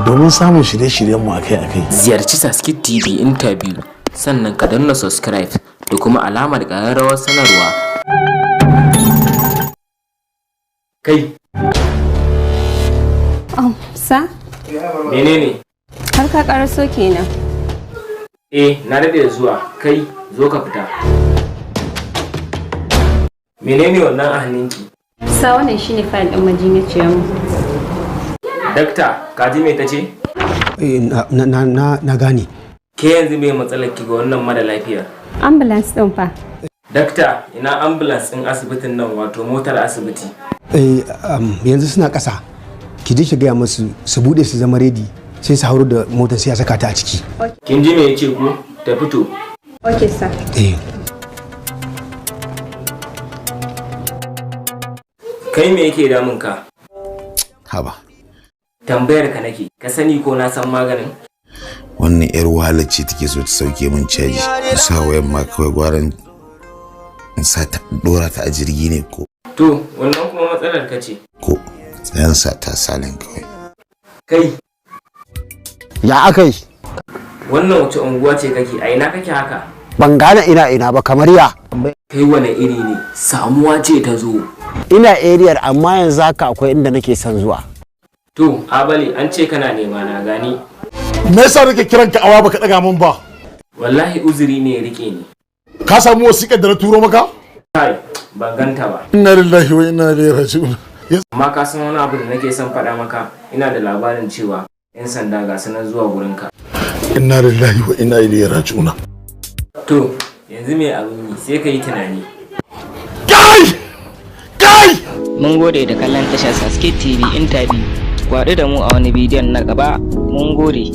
domin samun shirye-shiryenmu akai-akai. Ziyarci Saskit TV interview sannan ka danna subscribe da kuma alamar ƙararrawar sanarwa. Kai. Sa? Menene? Har ka karaso kenan. Na daɗe zuwa. Kai, zo ka fita. Menene wannan a hannunki? Sa wannan shine fayil ɗin majinyaciyar mu. Dakta, ka ji me ta ce? Na gane. Ke yanzu me matsalar ki ga wannan mara lafiya? Ambulance ɗin fa. Dakta, ina ambulance ɗin asibitin nan wato motar asibiti? Yanzu suna ƙasa. Ki je ki gaya musu su bude su zama ready sai su hauro da motar sai ya saka ta a ciki. Kin ji me yace ku? Ta fito. Okay sir. Kai me yake damun ka? Haba. Tambayar ka nake, ka sani ko na san maganin? Wannan yar wahalar ce take so ta sauke min caji. Sa wayan ma kawai gwaran in sa ta dora ta a jirgi ne ko. To, wannan kuma matsalar ka ce. Ko tsayan sa ta salin kawai. Kai. Ya akai? Wannan wace unguwa ce kake? A ina kake haka? Ban gane ina ba kamar ya. Kai wane iri ne? Samuwa ce ta zo. Ina ariyar amma yanzu haka akwai inda nake son zuwa. To, Abali an ce kana nema na gani. Me yasa nake kiran ka awa baka daga min ba? Wallahi uzuri ne ya rike ni. Ka samu wasiƙar da na turo maka? Kai, ban ganta ba. Inna lillahi wa inna ilaihi raji'un. Amma ka san wani abu da nake son faɗa maka, ina da labarin cewa 'yan sanda ga su nan zuwa gurinka. Inna lillahi wa inna ilaihi raji'un. To, yanzu me abin yi sai ka yi tunani. Kai! Mun gode da kallon tashar Saskit TV interview. Ku haɗu da mu a wani bidiyon na gaba. Mun gode.